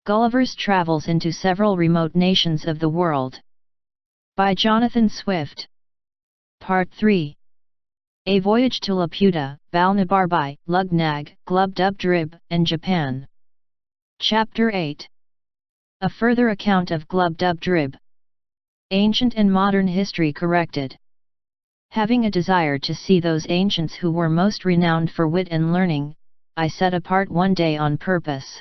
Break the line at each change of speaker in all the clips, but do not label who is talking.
Gulliver's Travels into Several Remote Nations of the World. By Jonathan Swift. Part 3. A Voyage to Laputa, Balnibarbi, Lugnag, Glubdubdrib, and Japan. Chapter 8. A further account of Glubdubdrib. Ancient and Modern History Corrected. Having a desire to see those ancients who were most renowned for wit and learning, I set apart one day on purpose.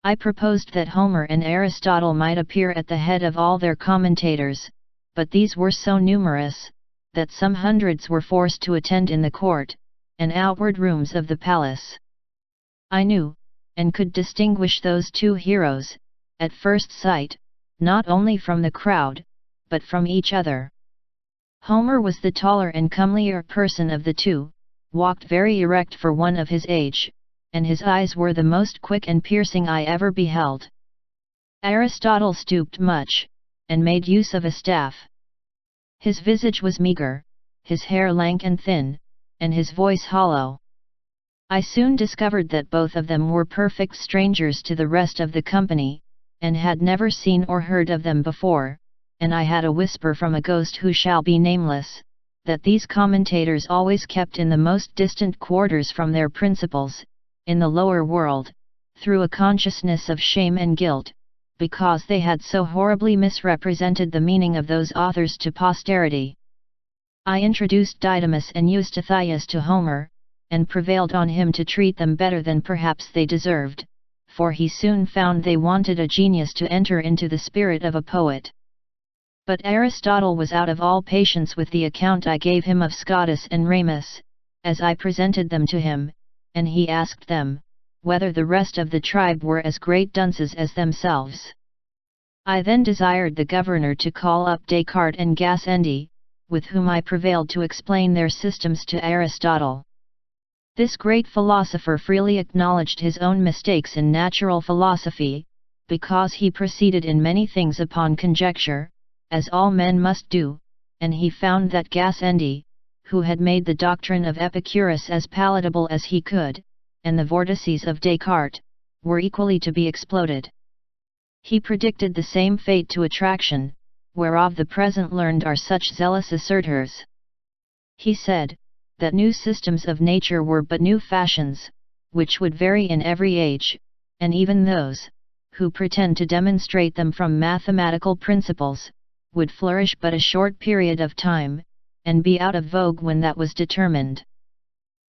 I proposed that Homer and Aristotle might appear at the head of all their commentators, but these were so numerous, that some hundreds were forced to attend in the court, and outward rooms of the palace. I knew, and could distinguish those two heroes, at first sight, not only from the crowd, but from each other. Homer was the taller and comelier person of the two, walked very erect for one of his age, and his eyes were the most quick and piercing I ever beheld. Aristotle stooped much, and made use of a staff. His visage was meagre, his hair lank and thin, and his voice hollow. I soon discovered that both of them were perfect strangers to the rest of the company, and had never seen or heard of them before, and I had a whisper from a ghost who shall be nameless, that these commentators always kept in the most distant quarters from their principals, in the lower world, through a consciousness of shame and guilt, because they had so horribly misrepresented the meaning of those authors to posterity. I introduced Didymus and Eustathius to Homer, and prevailed on him to treat them better than perhaps they deserved, for he soon found they wanted a genius to enter into the spirit of a poet. But Aristotle was out of all patience with the account I gave him of Scotus and Ramus, as I presented them to him, and he asked them, whether the rest of the tribe were as great dunces as themselves. I then desired the governor to call up Descartes and Gassendi, with whom I prevailed to explain their systems to Aristotle. This great philosopher freely acknowledged his own mistakes in natural philosophy, because he proceeded in many things upon conjecture, as all men must do, and he found that Gassendi, who had made the doctrine of Epicurus as palatable as he could, and the vortices of Descartes, were equally to be exploded. He predicted the same fate to attraction, whereof the present learned are such zealous assertors. He said, that new systems of nature were but new fashions, which would vary in every age, and even those, who pretend to demonstrate them from mathematical principles, would flourish but a short period of time, and be out of vogue when that was determined.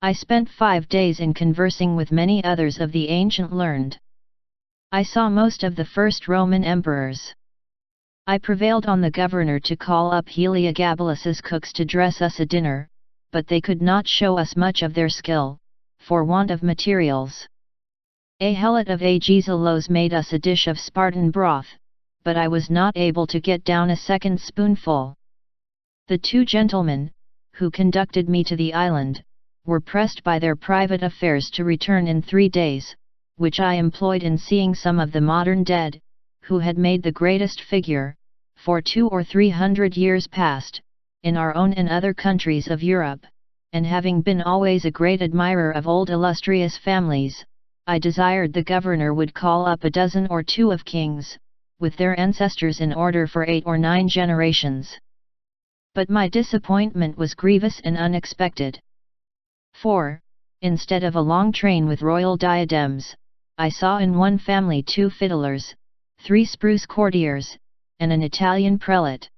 I spent 5 days in conversing with many others of the ancient learned. I saw most of the first Roman emperors. I prevailed on the governor to call up Heliogabalus's cooks to dress us a dinner, but they could not show us much of their skill, for want of materials. A helot of Agesilaus made us a dish of Spartan broth, but I was not able to get down a second spoonful. The two gentlemen, who conducted me to the island, were pressed by their private affairs to return in 3 days, which I employed in seeing some of the modern dead, who had made the greatest figure, for 200 or 300 years past, in our own and other countries of Europe, and having been always a great admirer of old illustrious families, I desired the governor would call up a dozen or two of kings, with their ancestors in order for 8 or 9 generations. But my disappointment was grievous and unexpected. For, instead of a long train with royal diadems, I saw in one family 2 fiddlers, 3 spruce courtiers, and an Italian prelate.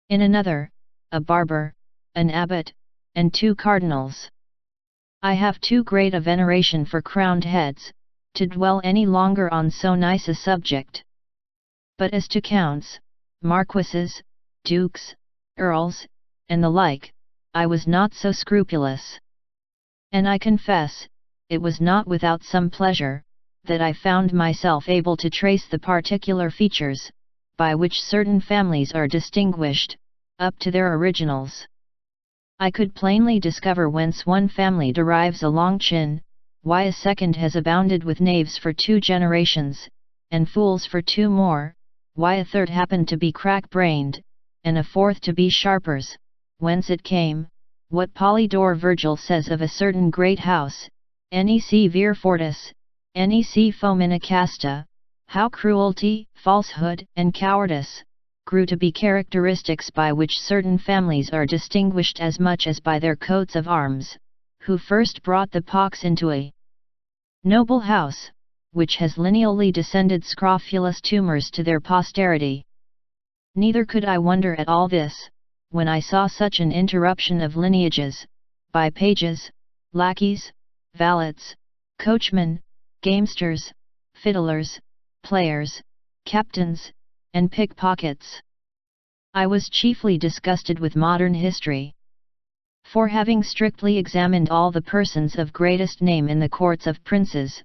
In another, a barber, an abbot, and 2 cardinals. I have too great a veneration for crowned heads, to dwell any longer on so nice a subject. But as to counts, marquises, dukes, earls, and the like, I was not so scrupulous. And I confess, it was not without some pleasure, that I found myself able to trace the particular features, by which certain families are distinguished, up to their originals. I could plainly discover whence one family derives a long chin, why a second has abounded with knaves for 2 generations, and fools for 2 more, why a third happened to be crack-brained, and a 4th to be sharpers, whence it came, what Polydore Virgil says of a certain great house, nec vir fortis, nec fomina casta, how cruelty, falsehood, and cowardice grew to be characteristics by which certain families are distinguished as much as by their coats of arms, who first brought the pox into a noble house, which has lineally descended scrofulous tumors to their posterity. Neither could I wonder at all this, when I saw such an interruption of lineages, by pages, lackeys, valets, coachmen, gamesters, fiddlers, players, captains, and pickpockets. I was chiefly disgusted with modern history. For having strictly examined all the persons of greatest name in the courts of princes,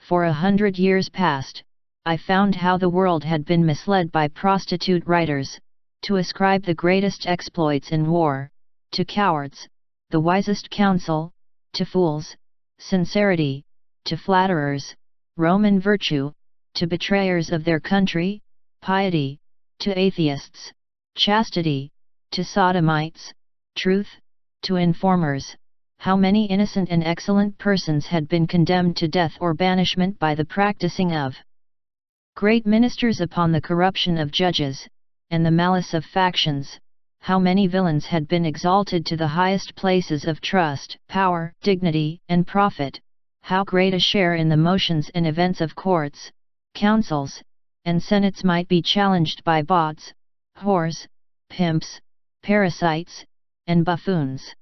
for 100 years past, I found how the world had been misled by prostitute writers, to ascribe the greatest exploits in war, to cowards, the wisest counsel, to fools, sincerity, to flatterers, Roman virtue, to betrayers of their country, piety, to atheists, chastity, to sodomites, truth, to informers. How many innocent and excellent persons had been condemned to death or banishment by the practicing of great ministers upon the corruption of judges, and the malice of factions. How many villains had been exalted to the highest places of trust, power, dignity, and profit. How great a share in the motions and events of courts, councils, and senates might be challenged by bawds, whores, pimps, parasites, and buffoons.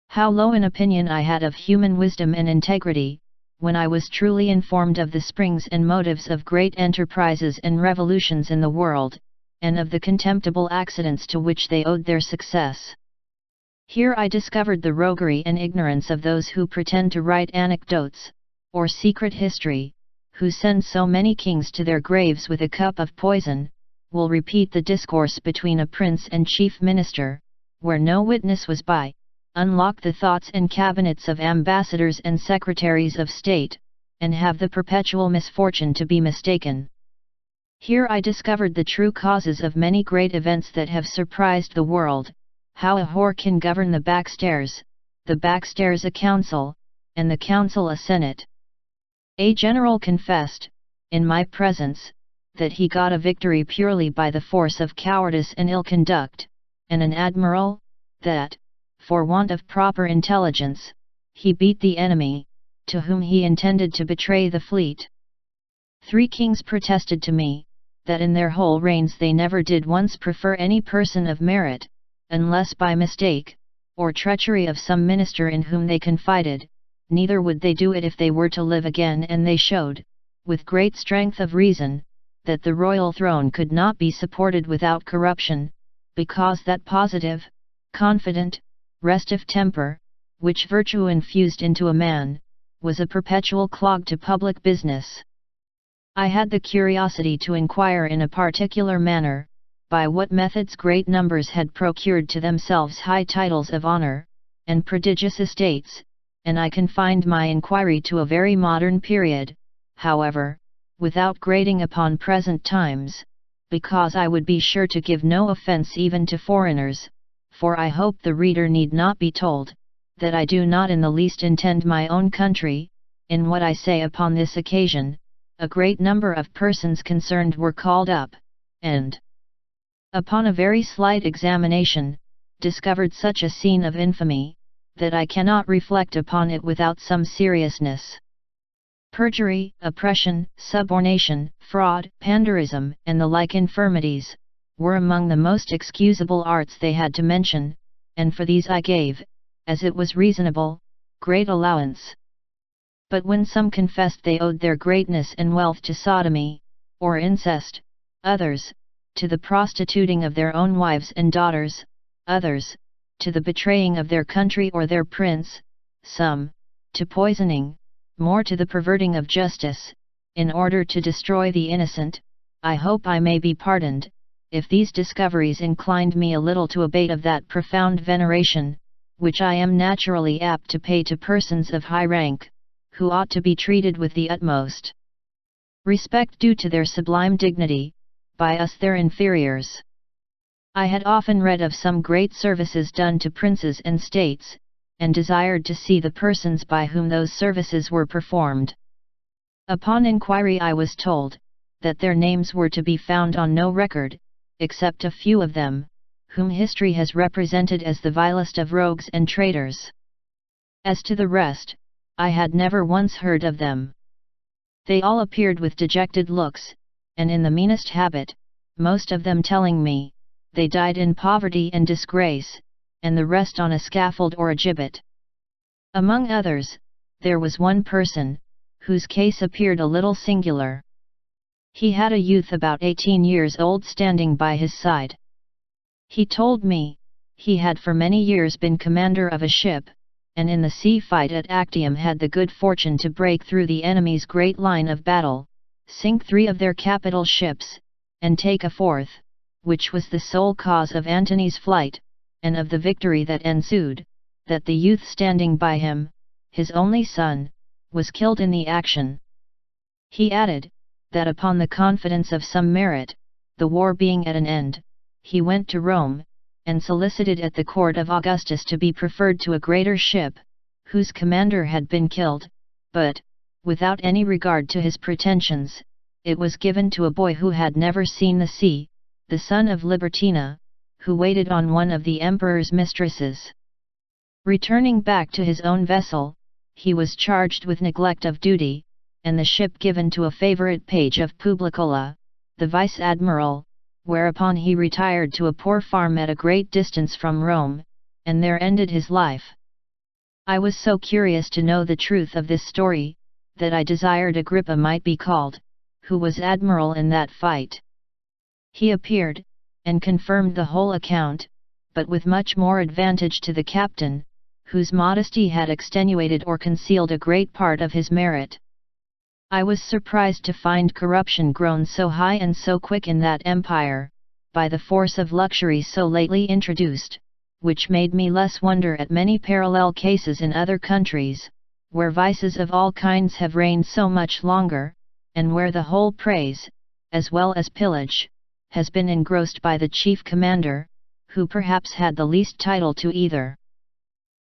How low an opinion I had of human wisdom and integrity, when I was truly informed of the springs and motives of great enterprises and revolutions in the world, and of the contemptible accidents to which they owed their success. Here I discovered the roguery and ignorance of those who pretend to write anecdotes, or secret history, who send so many kings to their graves with a cup of poison, will repeat the discourse between a prince and chief minister, where no witness was by, unlock the thoughts and cabinets of ambassadors and secretaries of state, and have the perpetual misfortune to be mistaken. Here I discovered the true causes of many great events that have surprised the world, how a whore can govern the backstairs a council, and the council a senate. A general confessed, in my presence, that he got a victory purely by the force of cowardice and ill conduct, and an admiral, that, for want of proper intelligence, he beat the enemy, to whom he intended to betray the fleet. 3 kings protested to me, that in their whole reigns they never did once prefer any person of merit, unless by mistake, or treachery of some minister in whom they confided, neither would they do it if they were to live again, and they showed, with great strength of reason, that the royal throne could not be supported without corruption, because that positive, confident, restive temper, which virtue infused into a man, was a perpetual clog to public business. I had the curiosity to inquire in a particular manner, by what methods great numbers had procured to themselves high titles of honor, and prodigious estates, and I confined my inquiry to a very modern period, however, without grating upon present times, because I would be sure to give no offence even to foreigners, for I hope the reader need not be told, that I do not in the least intend my own country. In what I say upon this occasion, a great number of persons concerned were called up, and, upon a very slight examination, discovered such a scene of infamy, that I cannot reflect upon it without some seriousness. Perjury, oppression, subornation, fraud, panderism, and the like infirmities, were among the most excusable arts they had to mention, and for these I gave, as it was reasonable, great allowance. But when some confessed they owed their greatness and wealth to sodomy, or incest, others, to the prostituting of their own wives and daughters, others, to the betraying of their country or their prince, some, to poisoning, more to the perverting of justice, in order to destroy the innocent, I hope I may be pardoned, if these discoveries inclined me a little to abate of that profound veneration, which I am naturally apt to pay to persons of high rank, who ought to be treated with the utmost respect due to their sublime dignity, by us their inferiors. I had often read of some great services done to princes and states, and desired to see the persons by whom those services were performed. Upon inquiry I was told, that their names were to be found on no record, except a few of them, whom history has represented as the vilest of rogues and traitors. As to the rest, I had never once heard of them. They all appeared with dejected looks, and in the meanest habit, most of them telling me, they died in poverty and disgrace, and the rest on a scaffold or a gibbet. Among others, there was one person, whose case appeared a little singular. He had a youth about 18 years old standing by his side. He told me, he had for many years been commander of a ship, and in the sea fight at Actium had the good fortune to break through the enemy's great line of battle, sink 3 of their capital ships, and take a 4th, which was the sole cause of Antony's flight, and of the victory that ensued, that the youth standing by him, his only son, was killed in the action. He added, that upon the confidence of some merit, the war being at an end, he went to Rome, and solicited at the court of Augustus to be preferred to a greater ship, whose commander had been killed, but, without any regard to his pretensions, it was given to a boy who had never seen the sea, the son of Libertina, who waited on one of the emperor's mistresses. Returning back to his own vessel, he was charged with neglect of duty, and the ship given to a favorite page of Publicola, the vice-admiral, whereupon he retired to a poor farm at a great distance from Rome, and there ended his life. I was so curious to know the truth of this story, that I desired Agrippa might be called, who was admiral in that fight. He appeared, and confirmed the whole account, but with much more advantage to the captain, whose modesty had extenuated or concealed a great part of his merit. I was surprised to find corruption grown so high and so quick in that empire, by the force of luxury so lately introduced, which made me less wonder at many parallel cases in other countries, where vices of all kinds have reigned so much longer, and where the whole praise, as well as pillage, has been engrossed by the chief commander, who perhaps had the least title to either.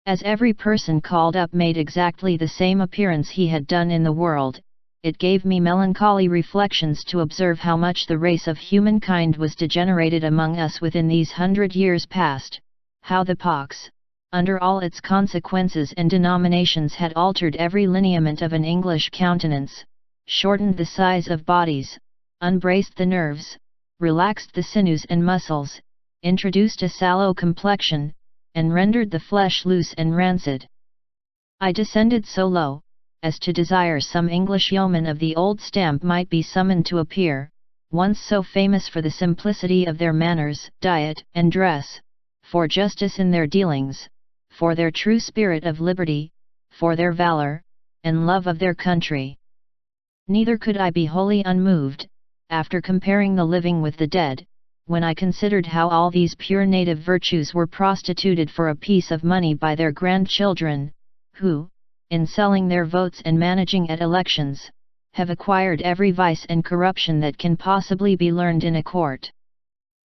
As every person called up made exactly the same appearance he had done in the world, it gave me melancholy reflections to observe how much the race of humankind was degenerated among us within these 100 years past, how the pox, under all its consequences and denominations, had altered every lineament of an English countenance, shortened the size of bodies, unbraced the nerves, relaxed the sinews and muscles, introduced a sallow complexion, and rendered the flesh loose and rancid. I descended so low, as to desire some English yeoman of the old stamp might be summoned to appear, once so famous for the simplicity of their manners, diet, and dress, for justice in their dealings, for their true spirit of liberty, for their valor, and love of their country. Neither could I be wholly unmoved, after comparing the living with the dead, when I considered how all these pure native virtues were prostituted for a piece of money by their grandchildren, who, in selling their votes and managing at elections, have acquired every vice and corruption that can possibly be learned in a court.